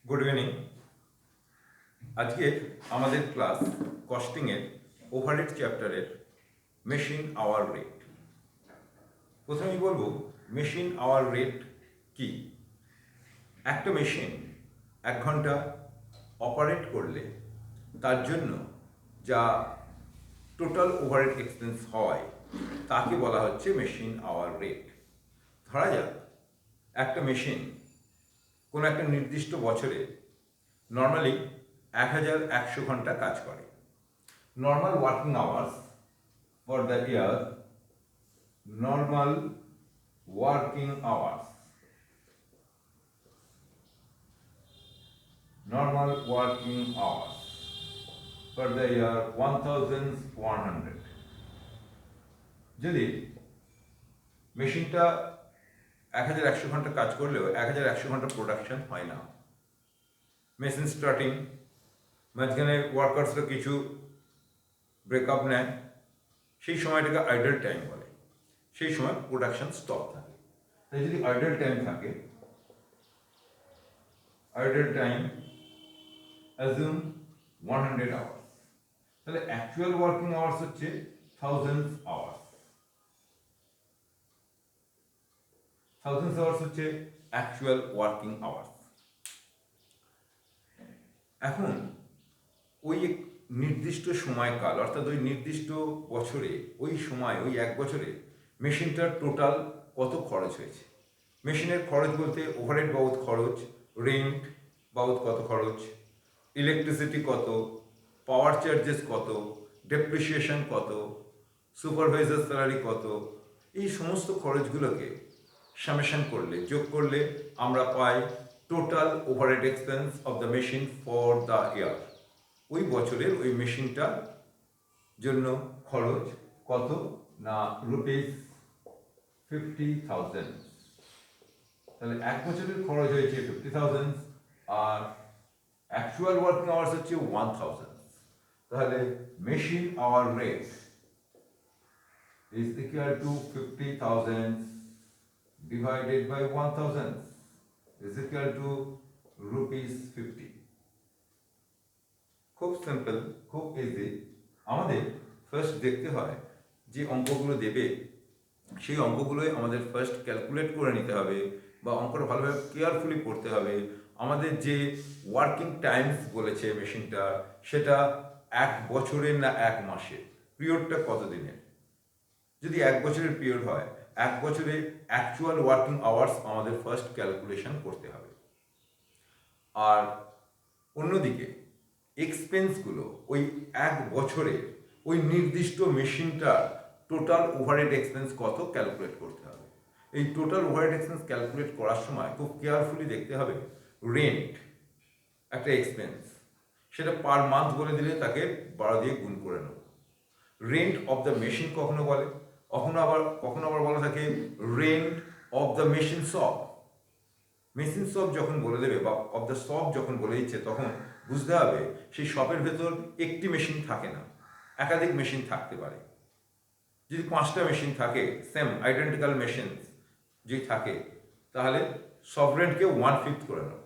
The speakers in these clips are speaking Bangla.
Good evening. আজকে আমাদের ক্লাস কস্টিংয়ের ওভারহেড চ্যাপ্টারের মেশিন আওয়ার রেট। প্রথমেই বলবো মেশিন আওয়ার রেট কি। একটা মেশিন 1 ঘন্টা অপারেট করলে তার জন্য যা টোটাল ওভারহেড এক্সপেন্স হয় তাকে বলা হচ্ছে মেশিন আওয়ার রেট। ধরা যাক একটা মেশিন কোনো একটা নির্দিষ্ট বছরে নর্মালি 1100 ঘন্টা কাজ করে। Normal working hours for the year, normal working hours, normal working hours for the year 1100। যদি মেশিনটা 1100 ঘন্টা কাজ করলেও 1100 ঘন্টা প্রোডাকশন হয় না, মেশিন স্টার্টিং, মাঝখানে ওয়ার্কার্সরা কিছু ব্রেকআপ নেয়, সেই সময়টাকে আইডল টাইম বলে। সেই সময় প্রোডাকশন স্টপ থাকে। তাই যদি আইডল টাইম থাকে, আইডল টাইম অ্যাজিউম 100 আওয়ার্স, তাহলে অ্যাকচুয়াল ওয়ার্কিং আওয়ার্স হচ্ছে থাউজেন্ডস আওয়ার্স। থাউজেন্ডস আওয়ার্স হচ্ছে অ্যাকচুয়াল ওয়ার্কিং আওয়ার্স। এখন ওই নির্দিষ্ট সময়কাল, অর্থাৎ ওই নির্দিষ্ট বছরে, ওই সময়, ওই 1 বছরে মেশিনটার টোটাল কত খরচ হয়েছে। মেশিনের খরচ বলতে ওভারহেড বাবদ খরচ, রেন্ট বাবদ কত খরচ, ইলেকট্রিসিটি কত, পাওয়ার চার্জেস কত, ডেপ্রিসিয়েশন কত, সুপারভাইজার স্যালারি কত, এই সমস্ত খরচগুলোকে সামেশন করলে, যোগ করলে আমরা পাই total overhead expense of the machine for the year. ওই বছরের ওই মেশিনটার জন্য খরচ কত না ₹50,000। তাহলে 1 বছরের খরচ হয়েছে 50,000 আর অ্যাকচুয়াল ওয়ার্কিং আওয়ার্স হচ্ছে 1000। তাহলে machine hour rate is equal to 50,000 divided by 1000 is equal to ₹50। খুব সিম্পল, খুব ইজি। আমাদের ফার্স্ট দেখতে হয় যে অঙ্কগুলো দেবে, সেই অঙ্কগুলোই আমাদের ফার্স্ট ক্যালকুলেট করে নিতে হবে, বা অঙ্কটা ভালোভাবে কেয়ারফুলি পড়তে হবে। আমাদের যে ওয়ার্কিং টাইমস বলেছে মেশিনটা, সেটা 1 বছরের না 1 মাসের, পিরিয়ডটা কত দিনের। যদি 1 বছরের পিরিয়ড হয়, 1 বছরে অ্যাকচুয়াল ওয়ার্কিং আওয়ার্স আমাদের ফার্স্ট ক্যালকুলেশন করতে হবে। আর অন্যদিকে এক্সপেন্সগুলো ওই 1 বছরে ওই নির্দিষ্ট মেশিনটার টোটাল ওভারহেড এক্সপেন্স কত ক্যালকুলেট করতে হবে। এই টোটাল ওভারহেড এক্সপেন্স ক্যালকুলেট করার সময় খুব কেয়ারফুলি দেখতে হবে রেন্ট একটা এক্সপেন্স, সেটা পার মান্থ বলে দিলে তাকে 12 দিয়ে গুণ করে নেব। রেন্ট অফ দ্য মেশিন কখনো বলে, কখনো আবার বলা থাকে rent of the machine shop. Machine shop যখন বলে দেবে বা অফ দ্য শপ যখন বলে দিচ্ছে, তখন বুঝতে হবে সেই শপের ভেতর একটি মেশিন থাকে না, একাধিক মেশিন থাকতে পারে। যদি 5টা মেশিন থাকে, সেম আইডেন্টিক্যাল মেশিন যদি থাকে, তাহলে সব রেন্টকে 1/5 করে নেব।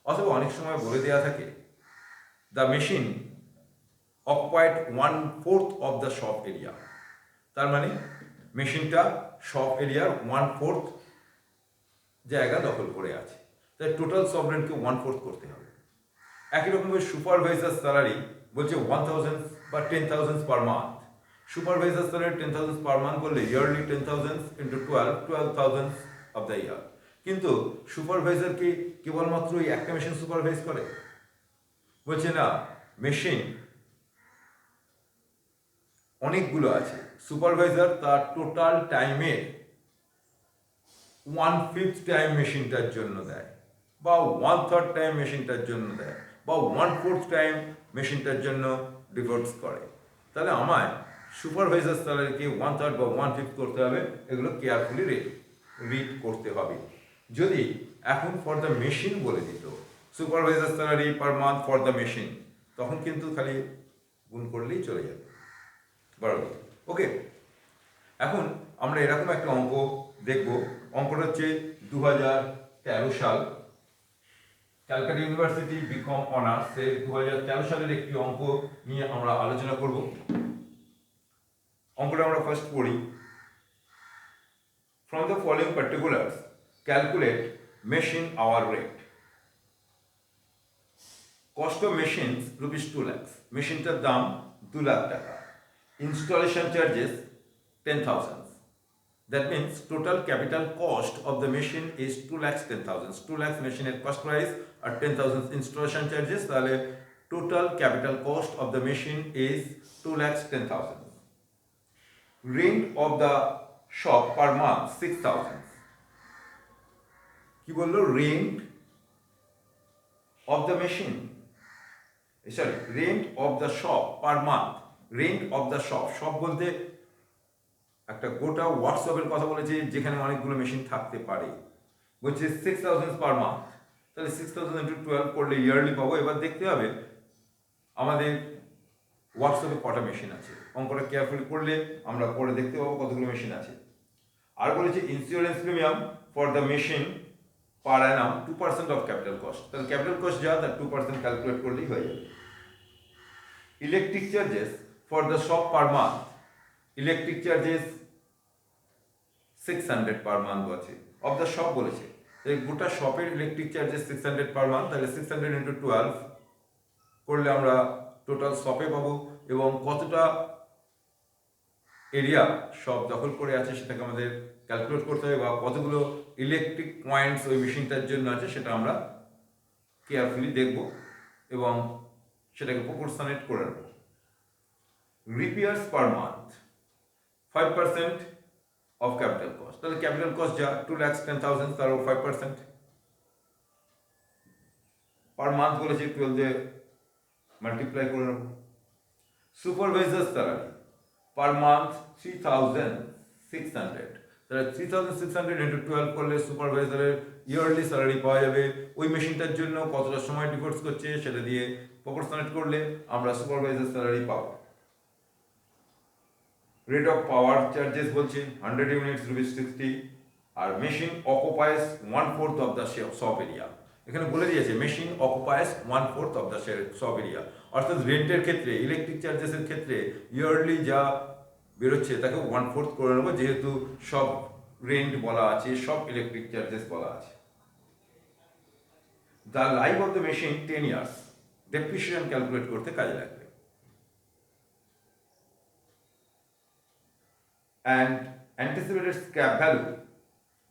অথবা অনেক সময় বলে দেওয়া থাকে the machine occupied 1/4 of the shop area. তার মানে মেশিনটা শপ এরিয়ার 1/4 জায়গা দখল করে আছে, তাই টোটাল সব রেন্টকে 1/4 করতে হবে। একই রকমভাবে সুপারভাইজার স্যালারি বলছে 1000 বা 10,000 per month. Supervisor salary 10,000 per month করলে yearly 10,000 into 12,000 of the year. কিন্তু সুপারভাইজার কি কেবলমাত্র ওই একটা মেশিন সুপারভাইজ করে? বলছে না, মেশিন অনেকগুলো আছে। সুপারভাইজার তার টোটাল টাইমের 1/5 টাইম মেশিনটার জন্য দেয়, বা 1/3 টাইম মেশিনটার জন্য দেয়, বা 1/4 টাইম মেশিনটার জন্য ডিভোটস করে। তাহলে আমায় সুপারভাইজার স্যালারিকে 1/3 বা 1/5 করতে হবে। এগুলো কেয়ারফুলি রিড করতে হবে। যদি এখন ফর দ্য মেশিন বলে দিত supervisor salary per month for the machine, তখন কিন্তু খালি গুণ করলেই চলে যাবে, বরাবর। ওকে, এখন আমরা এরকম একটা অঙ্ক দেখব। অঙ্কটা হচ্ছে 2013 সাল, ক্যালকাটা ইউনিভার্সিটি বিকম অনার্স এর 2013 সালের একটি অঙ্ক নিয়ে আমরা আলোচনা করব। অঙ্কটা আমরা ফার্স্ট পড়ি। From the following particulars calculate machine hour rate. Cost of machines ₹2 lakh, মেশিনটার দাম 2 লাখ টাকা। Installation charges 10,000। That means total capital cost of the machine is 2,10,000. 2 lakhs machine at cost price or 10,000 installation charges. তাহলে total capital cost of the machine is 2,10,000. Rent of the shop per month 6,000. কি বললো? Rent of the machine. Sorry, rent of the shop per month. Rent of the shop. shop বলতে একটা গোটা ওয়ার্কশপের কথা বলেছে যেখানে অনেকগুলো মেশিন থাকতে পারে। বলছে 6,000 পার মান্থ। তাহলে 6,000 ইন্টু 12 করলে ইয়ারলি পাবো। এবার দেখতে হবে আমাদের ওয়ার্কশপে কটা মেশিন আছে। অঙ্কটা কেয়ারফুলি করলে আমরা পরে দেখতে পাবো কতগুলো মেশিন আছে। আর বলেছে insurance premium for the machine per Anam 2% of capital cost. তাহলে ক্যাপিটাল কস্ট যা তার 2% ক্যালকুলেট করলেই হয়ে যাবে। Electric charges for the shop per month. Electric charges 600 per month আছে। অফ দ্য শপ বলেছে, এই গোটা শপের ইলেকট্রিক চার্জেস 600 পার মান্থ। তাহলে 600 ইন্টু 12 করলে আমরা টোটাল শপে পাবো এবং কতটা এরিয়া শপ দখল করে আছে সেটাকে আমাদের ক্যালকুলেট করতে হবে, বা কতগুলো ইলেকট্রিক পয়েন্টস ওই মেশিনটার জন্য আছে সেটা আমরা কেয়ারফুলি দেখব এবং সেটাকে প্রপোর্শনেট করে নেব। Repairs per month 5% of capital cost. তাহলে ক্যাপিটাল কস্ট যা 2,10,000 তার 5% পার মান্থ বলেছে, 12 দিয়ে মাল্টিপ্লাই করে নেব। Supervisor salary per month 3,600। তাহলে 3,600 ইন্টু 12 করলে সুপারভাইজারের ইয়ারলি স্যালারি পাওয়া যাবে। ওই মেশিনটার জন্য কতটা সময় ডিভোর্স করছে সেটা দিয়ে প্রপোর্শনেট করলে আমরা সুপারভাইজার স্যালারি পাবো। রেট অফ পাওয়ার চার্জেস বলছে 100 ইউনিটস ₹60। আর machine occupies 1/4 of the shop area. এখানে বলে দিয়েছে machine occupies 1/4 of the shop area. অর্থাৎ রেন্টের ক্ষেত্রে, ইলেকট্রিক চার্জেসের ক্ষেত্রে ইয়ারলি যা বেরোচ্ছে তাকে 1/4 করে নেবো, যেহেতু সব রেন্ট বলা আছে, সব ইলেকট্রিক চার্জেস বলা আছে। The life of the machine 10 years. Depreciation calculate করতে কাজে লাগবে। and anticipated scrap value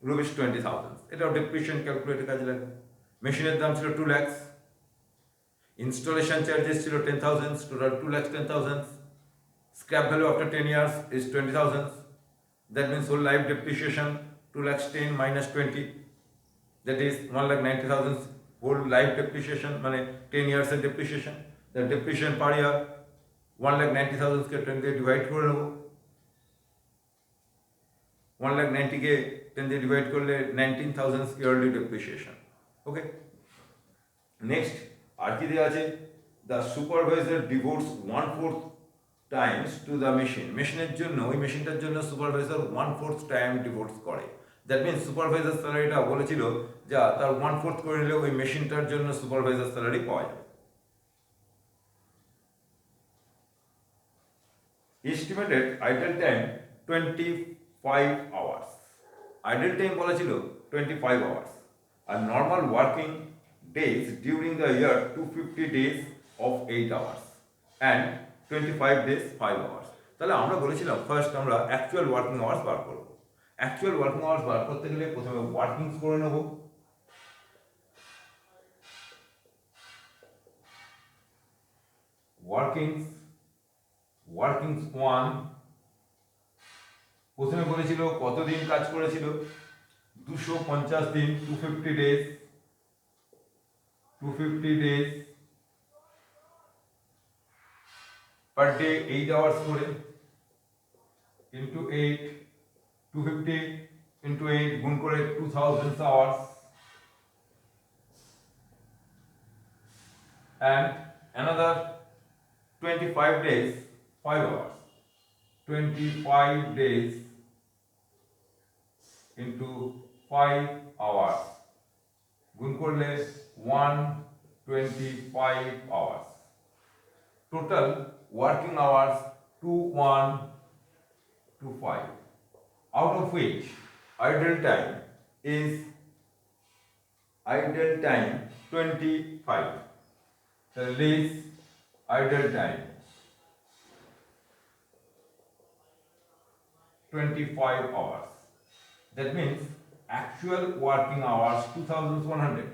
₹20,000। এটাও ডেপ্রিসিয়েশন ক্যালকুলেটে কাজে লাগবে। মেশিনের দাম ছিল 2 লাখ, ইনস্টলেশন চার্জেস ছিল 10,000, total 2,10,000। Scrap value after 10 years is 20,000। That means whole life depreciation 2,10,000 minus 20, that is 1,90,000 whole life depreciation, মানে 10 years এর depreciation. The depreciation per year 1,90,000 কে 10 দিয়ে ডিভাইড করে নেবো। 1,90,000 কে 10 দিয়ে ডিভাইড করলে 19,000 ইয়ারলি ডেপ্রিসিয়েশন। ওকে, নেক্সট আর কি দেওয়া আছে? The supervisor divorce 1/4 Times to the machine. মেশিনের জন্য, ওই মেশিনটার জন্য সুপারভাইজার 1/4 টাইম ডিভোর্স করে। দ্যাট মিনস সুপারভাইজার স্যালারিটা বলেছিল যা তার 1/4 করে নিলে ওই মেশিনটার জন্য সুপারভাইজার স্যালারি পাওয়া যাবে। Estimated idle time 25 hours। Idle time বলেছিল 25 hours। আর normal working days during the year 250 days of 8 hours and 25 days 5 hours। তাহলে আমরা বলেছিলাম ফার্স্ট আমরা অ্যাকচুয়াল ওয়ার্কিং আওয়ার্স বার করব। অ্যাকচুয়াল ওয়ার্কিং আওয়ার্স বার করতে গেলে প্রথমে ওয়ার্কিংস করে নেব। ওয়ার্কিংস 1 প্রথমে বলেছিল কতদিন কাজ করেছিল? 250 দিন, 250 days per day 8 hours করে into 8, 250 into 8 গুণ করে 2000 hours and another 25 days 5 hours, 25 days into 5 hours গুণ করলে 125 hours. Total working hours 2125, out of which idle time is 25. So less idle time 25 hours. That means actual working hours 2100.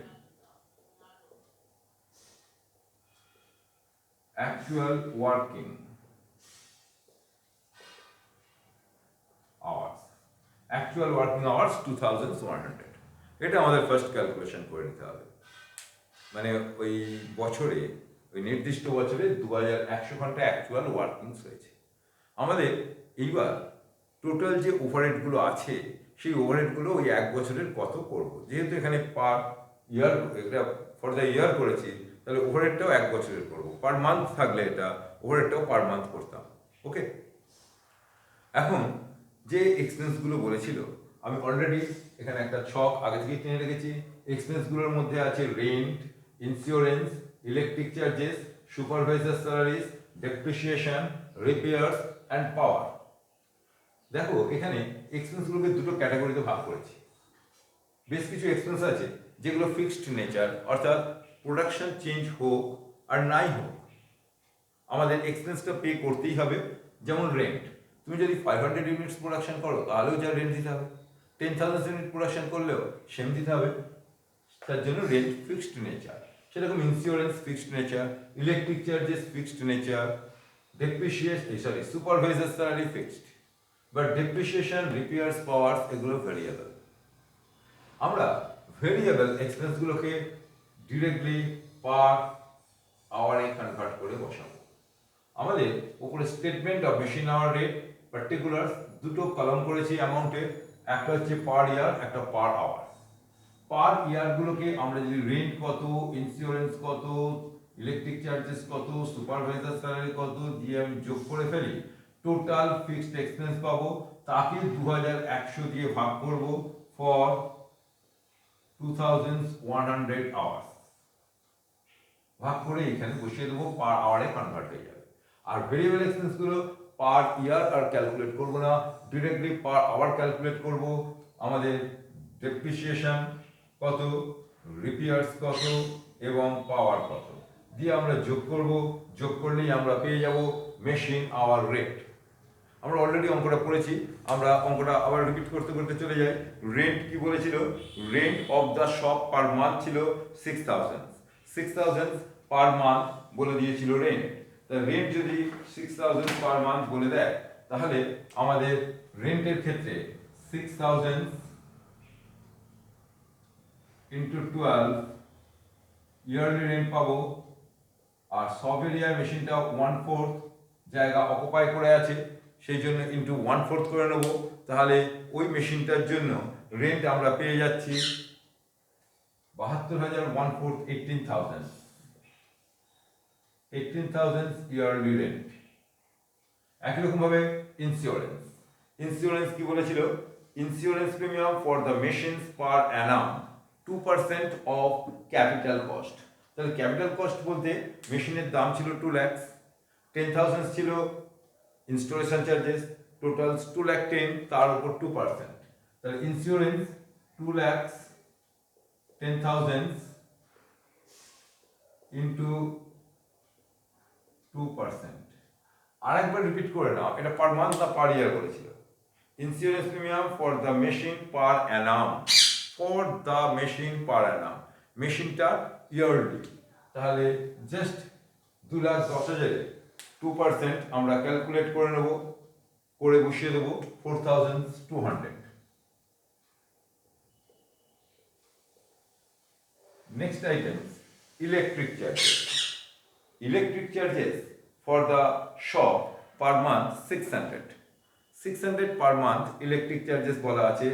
Actual working hours. Actual working hours 2100. এটা আমাদের ফার্স্ট ক্যালকুলেশন করে নিতে হবে। মানে ওই বছরে, ওই নির্দিষ্ট বছরে 2100 ঘন্টা অ্যাকচুয়াল ওয়ার্কিংস হয়েছে। আমাদের এইবার টোটাল যে ওভারহেডগুলো আছে সেই ওভারহেডগুলো ওই এক বছরের কত করব, যেহেতু এখানে পার ইয়ার, এটা ফর দ্য ইয়ার করেছি, তাহলে ওভারহেডটাও এক বছরের করব। পার মান্থ থাকলে এটা ওভারহেডটাও পার মান্থ করতাম। ওকে, এখন যে এক্সপেন্সগুলো বলেছিল আমি অলরেডি এখানে একটা ছক আগে থেকেই টেনে রেখেছি। এক্সপেন্সগুলোর মধ্যে আছে rent, insurance, electric charges, supervisor salaries, depreciation, repairs and power. দেখো এখানে এক্সপেন্সগুলোকে দুটো ক্যাটাগরিতে ভাগ করেছি। বেশ কিছু এক্সপেন্স আছে যেগুলো ফিক্সড নেচার, অর্থাৎ প্রোডাকশন চেঞ্জ হোক আর নাই হোক আমাদের এক্সপেন্সটা পে করতেই হবে। যেমন রেন্ট, তুমি যদি 500 ইউনিটস প্রোডাকশন করো তাহলেও যা রেন্ট দিতে হবে, 10,000 ইউনিট প্রোডাকশন করলেও সেম দিতে হবে, তার জন্য রেন্ট ফিক্সড নেচার। সেরকম insurance fixed nature, electric charges fixed nature, supervisor salary fixed, but depreciation, repairs, powers এগুলো ভেরিয়েবল। আমরা ভেরিয়েবল এক্সপেন্সগুলোকে ডিরেক্টলি পার আওয়ারে কনভার্ট করে বসাবো। আমাদের উপরে statement of machine hour rate particular দুটো কলম করেছি অ্যামাউন্টের, একটা হচ্ছে পার ইয়ার, একটা পার আওয়ার। পার ইয়ারগুলোকে আমরা যদি রেন্ট কত, ইন্স্যুরেন্স কত, ইলেকট্রিক চার্জেস কত, সুপারভাইজার স্যালারি কত দিয়ে আমি যোগ করে ফেলি, টোটাল ফিক্সড এক্সপেন্স পাবো। তাকে 2100 দিয়ে ভাগ করব ফর 2100 আওয়ার্স, ভাগ করে এখানে বসিয়ে দেবো, পার আওয়ারে কনভার্ট হয়ে যাবে। আর ভেরিয়েবল এক্সপেন্সগুলো পার ইয়ার আর ক্যালকুলেট করব না, ডিরেক্টলি পার আওয়ার ক্যালকুলেট করব। আমাদের ডেপ্রিসিয়েশন কত, রিপেয়ার্স কত এবং পাওয়ার কত দিয়ে আমরা যোগ করব। যোগ করলেই আমরা পেয়ে যাব মেশিন আওয়ার রেট। আমরা অলরেডি অঙ্কটা পড়েছি, আমরা অঙ্কটা আবার রিপিট করতে করতে চলে যাই। রেন্ট কি বলেছিল? Rent of the shop per month ছিল 6000 পার মান্থ বলে দিয়েছিল রেন্ট। তা রেন্ট যদি 6000 পার মান্থ বলে দেয় তাহলে আমাদের রেন্টের ক্ষেত্রে 6000 ইন্টু 12 ইয়ারলি রেন্ট পাবো। আর সব এরিয়া মেশিনটা 1/4 জায়গা অকুপাই করে আছে, সেই জন্য ইন্টু 1/4 করে নেব। তাহলে ওই মেশিনটার জন্য রেন্ট আমরা পেয়ে যাচ্ছি 72,000 1/4 18,000 ইয়ারলি রেন্ট। একই রকম ভাবে ইন্স্যুরেন্স কি বলেছিল? Insurance premium for the machines per Anam 2% of capital cost. তাহলে ক্যাপিটাল কস্ট বলতে মেশিনের দাম ছিল 2 লাখ, 10,000 ছিল ইনস্টলেশন চার্জেস, টোটাল 2,10,000, তার উপর 2%। তাহলে ইন্স্যুরেন্স 2,10,000 ইন্টু 2%। আরেকবার রিপিট করে নাও, এটা পার মান্থ না পার ইয়ার বলেছিল? Insurance premium for the machine per annum, for the machine per annum, মেশিনটা ইয়ারলি। তাহলে জাস্ট 2,10,000 2% আমরা ক্যালকুলেট করে নেব, করে বসিয়ে দেবো 4,200। Next item electric charges. Electric charges for the shop per month 600 per month electric charges বলা আছে,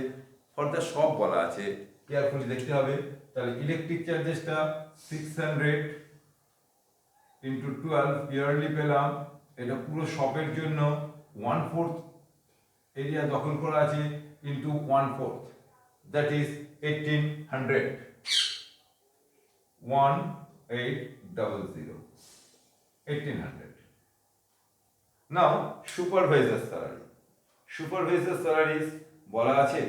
ফর দ্য শপ বলা আছে, কেয়ারফুলি দেখতে হবে। তাহলে ইলেকট্রিক চার্জেসটা 600 ইন্টু 12 ইয়ারলি পেলাম। এটা পুরো শপের জন্য 1/4 এরিয়া দখল করা আছে into 1/4, that is 1800। 1800 1800 now supervisor salaries বলা আছে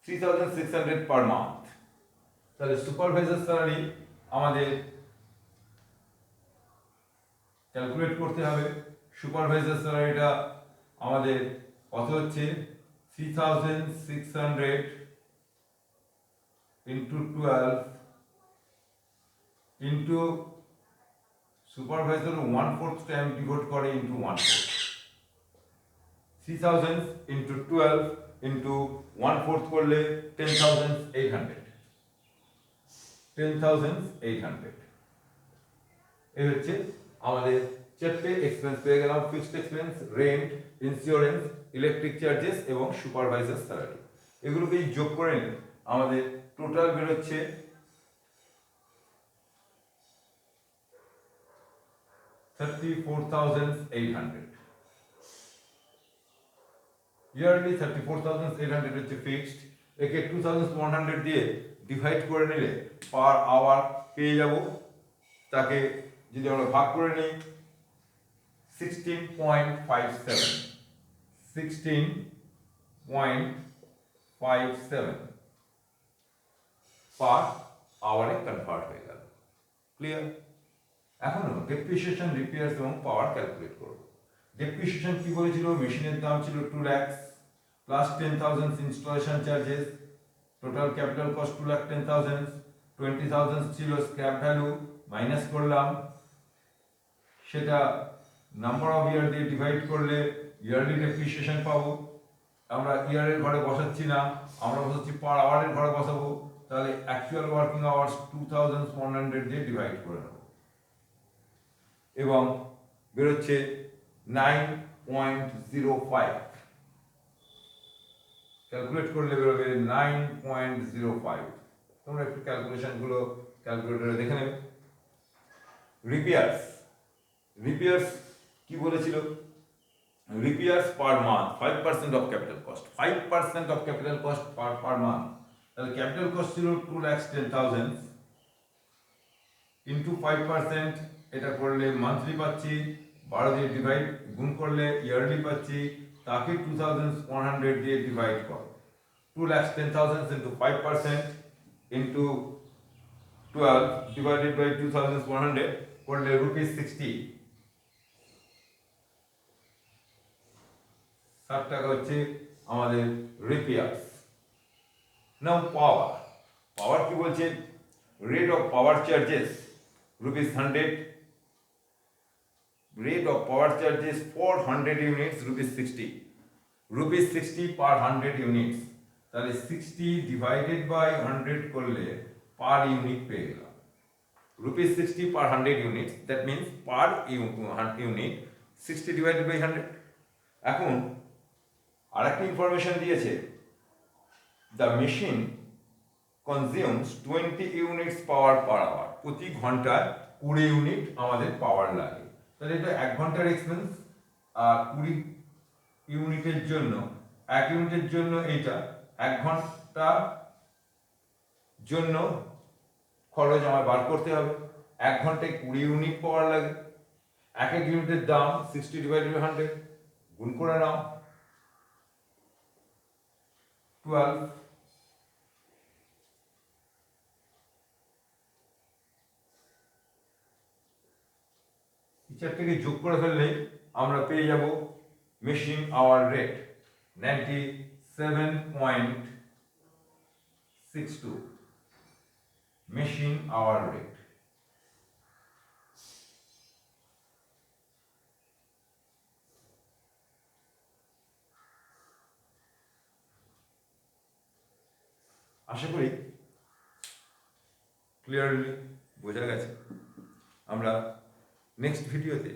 3600 পার মান্থ। তাহলে সুপারভাইজার স্যালারি আমাদের ক্যালকুলেট করতে হবে। সুপারভাইজার স্যালারিটা আমাদের কত হচ্ছে 3600 into 12 into supervisor 1/4 time devote করে ইন্টু 1/4 3000 ইন্টু 12 ইন্টু 1/4 করলে 10,800 এই হচ্ছে আমাদের চারটে এক্সপেন্স পেয়ে গেলাম। Fixed expense, rent, insurance, electric charges এবং সুপারভাইজার স্যালারি। এগুলোকে যোগ করে নিলে আমাদের টোটাল বেরোচ্ছে 34,800। ইয়ারলি 34,800 হচ্ছে ফিক্সড। একে 2,100 দিয়ে ডিভাইড করে নিলে পার আওয়ার পেয়ে যাব। তাকে যদি আমরা ভাগ করে নিই 16.57 পার আওয়ারে কনভার্ট হয়ে গেল। ক্লিয়ার? এখন ডেপ্রিসিয়েশন, রিপেয়ার্স এবং পাওয়ার ক্যালকুলেট করব। ডেপ্রিসিয়েশন কি বলেছিল? মেশিনের দাম ছিল 2 lakh plus 10,000 installation charges, total capital cost 2,10,000, 20,000 ছিল স্ক্র্যাপ ভ্যালু, মাইনাস করলাম, সেটা নাম্বার অফ ইয়ার দিয়ে ডিভাইড করলে ইয়ারলি ডেপ্রিসিয়েশন পাবো। আমরা ইয়ারের ঘরে বসাচ্ছি না, আমরা বসাচ্ছি পার আওয়ারের ঘরে বসাবো। তাহলে অ্যাকচুয়াল ওয়ার্কিং আওয়ার্স 2,100 দিয়ে ডিভাইড করে নেব এবং বেরোচ্ছে 9.05। ক্যালকুলেট করলে বেরোবে 9.05। তোমরা একটু ক্যালকুলেশনগুলো ক্যালকুলেটরে দেখে নেবে। রিপেয়ার্স কি বলেছিল? Repairs per month 5% of capital cost, 5% of capital cost per month. তাহলে ক্যাপিটাল কস্ট ছিল 2,10,000 ইন্টু 5%, এটা করলে মান্থলি পাচ্ছি, 12 দিয়ে ডিভাইড গুণ করলে ইয়ারলি পাচ্ছি, তাকে 2,100 দিয়ে ডিভাইড করো। 2,10,000 ইন্টু 5% ইন্টু 12 ডিভাইডেড বাই 2,100 করলে রুপিস 60, 60 টাকা হচ্ছে আমাদের রিপেয়ার্স। নাও পাওয়ার কি বলছে? Rate of power charges rupees 100, rate of power charges for 100 units rupees 60 per 100 units। তাহলে 60 ডিভাইডেড বাই 100 করলে পার ইউনিট পেয়ে গেলাম rupees 60 per 100 units, that means per unit 60 divided by 100। এখন আরেকটা ইনফরমেশন দিয়েছে, the machine consumes 20 units power per hour। প্রতি ঘন্টায় 20 ইউনিট আমাদের পাওয়ার লাগে। তাহলে এটা 1 ঘন্টার এক্সপেন্স, আর 20 ইউনিটের জন্য 1 ইউনিটের জন্য এইটা 1 ঘন্টার জন্য খরচ আমার বার করতে হবে। 1 ঘন্টায় 20 ইউনিট পাওয়ার লাগে। এক ইউনিটের দাম 60 ডিভাইডেড বাই 100 গুণ করে নাও 12, চারটাকে যোগ করে ফেললে আমরা পেয়ে যাব machine hour rate 97.62 machine hour rate. আশা করি ক্লিয়ারলি বোঝা গেছে। আমরা নেক্সট ভিডিওতে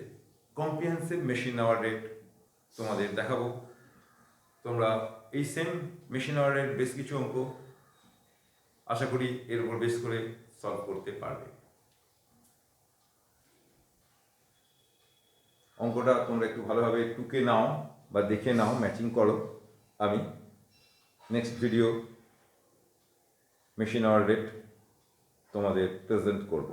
কম্প্রিহেনসিভ মেশিন আওয়ার রেট তোমাদের দেখাবো। তোমরা এই সেম মেশিন আওয়ার রেট বেশ কিছু অঙ্ক আশা করি এর উপর বেস করে সলভ করতে পারবে। অঙ্কটা তোমরা একটু ভালোভাবে টুকে নাও বা দেখে নাও, ম্যাচিং করো। আমি next video machine hour rate তোমাদের প্রেজেন্ট করব।